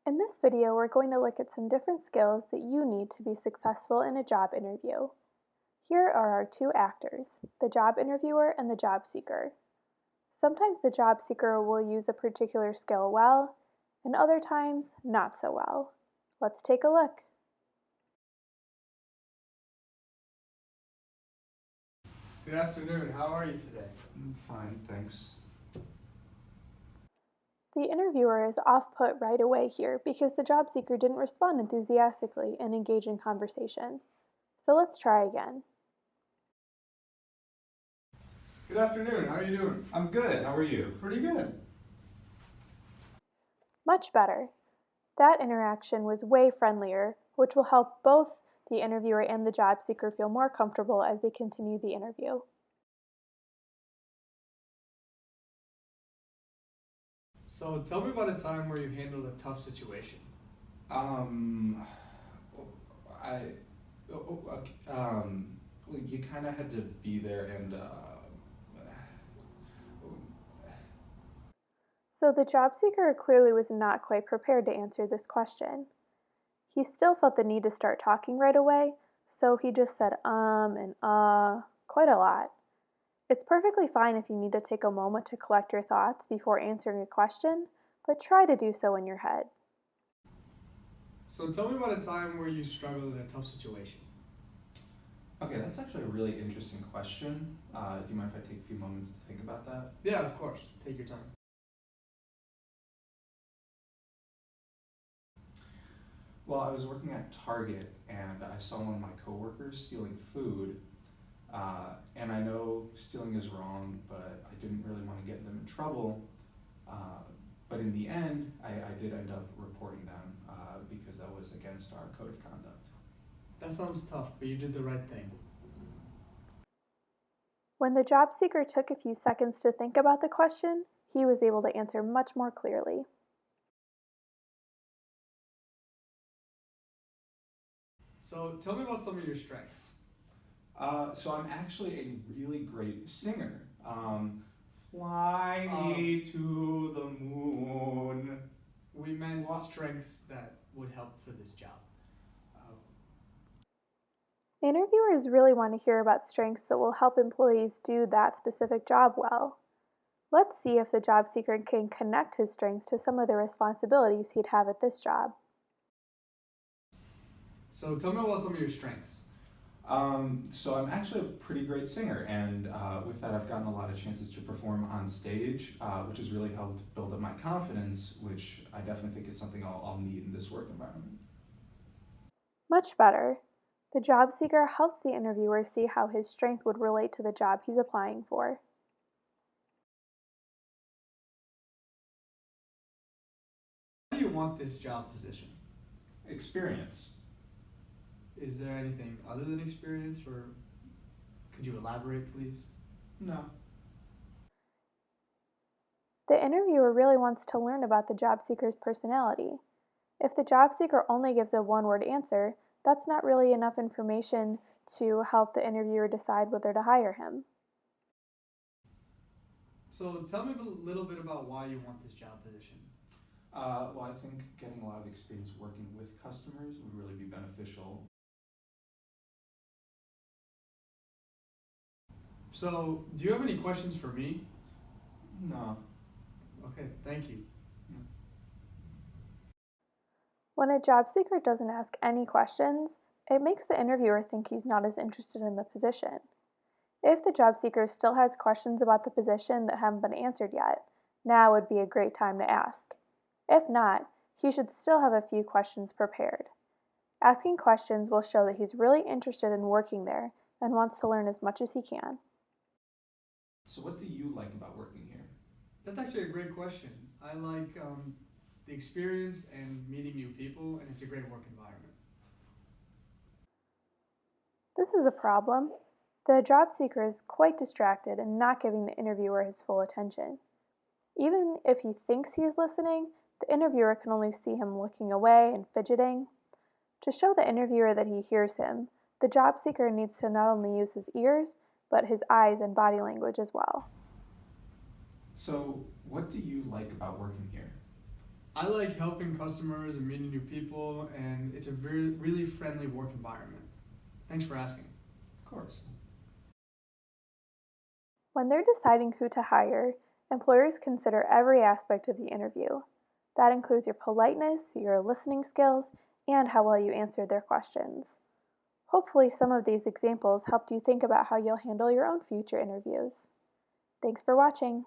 In this video, we're going to look at some different skills that you need to be successful in a job interview. Here are our two actors, the job interviewer and the job seeker. Sometimes the job seeker will use a particular skill well, and other times not so well. Let's take a look. Good afternoon. How are you today? Fine, thanks. The interviewer is off put right away here because the job seeker didn't respond enthusiastically and engage in conversation. So let's try again. Good afternoon. How are you doing? I'm good. How are you? Pretty good. Much better. That interaction was way friendlier, which will help both the interviewer and the job seeker feel more comfortable as they continue the interview. So tell me about a time where you handled a tough situation. Um, I, okay, well, you kind of had to be there and, So the job seeker clearly was not quite prepared to answer this question. He still felt the need to start talking right away, so he just said and quite a lot. It's perfectly fine if you need to take a moment to collect your thoughts before answering a question, but try to do so in your head. So tell me about a time where you struggled in a tough situation. okay, that's actually a really interesting question. Do you mind if I take a few moments to think about that? Yeah, of course. Take your time. Well, I was working at Target and I saw one of my coworkers stealing food. And I know stealing is wrong, but I didn't really want to get them in trouble. But in the end, I did end up reporting them because that was against our code of conduct. That sounds tough, but you did the right thing. When the job seeker took a few seconds to think about the question, he was able to answer much more clearly. So tell me about some of your strengths. So I'm actually a really great singer. Fly me to the moon. We meant What? strengths that would help for this job. Interviewers really want to hear about strengths that will help employees do that specific job well. Let's see if the job seeker can connect his strengths to some of the responsibilities he'd have at this job. So tell me about some of your strengths. So I'm actually a pretty great singer, and with that, I've gotten a lot of chances to perform on stage, which has really helped build up my confidence, which I definitely think is something I'll need in this work environment. Much better. The job seeker helps the interviewer see how his strength would relate to the job he's applying for. Why do you want this job position? Experience. Is there anything other than experience, or could you elaborate, please? No. The interviewer really wants to learn about the job seeker's personality. If the job seeker only gives a one-word answer, that's not really enough information to help the interviewer decide whether to hire him. So tell me a little bit about why you want this job position. Well, I think getting a lot of experience working with customers would really be beneficial. So, do you have any questions for me? No. Okay, thank you. When a job seeker doesn't ask any questions, it makes the interviewer think he's not as interested in the position. If the job seeker still has questions about the position that haven't been answered yet, now would be a great time to ask. If not, he should still have a few questions prepared. Asking questions will show that he's really interested in working there and wants to learn as much as he can. So what do you like about working here? That's actually a great question. I like the experience and meeting new people, and it's a great work environment. This is a problem. The job seeker is quite distracted and not giving the interviewer his full attention. Even if he thinks he is listening, the interviewer can only see him looking away and fidgeting. To show the interviewer that he hears him, the job seeker needs to not only use his ears, but his eyes and body language as well. So what do you like about working here? I like helping customers and meeting new people, and it's a really friendly work environment. Thanks for asking. Of course. When they're deciding who to hire, employers consider every aspect of the interview. That includes your politeness, your listening skills, and how well you answered their questions. Hopefully, some of these examples helped you think about how you'll handle your own future interviews. Thanks for watching.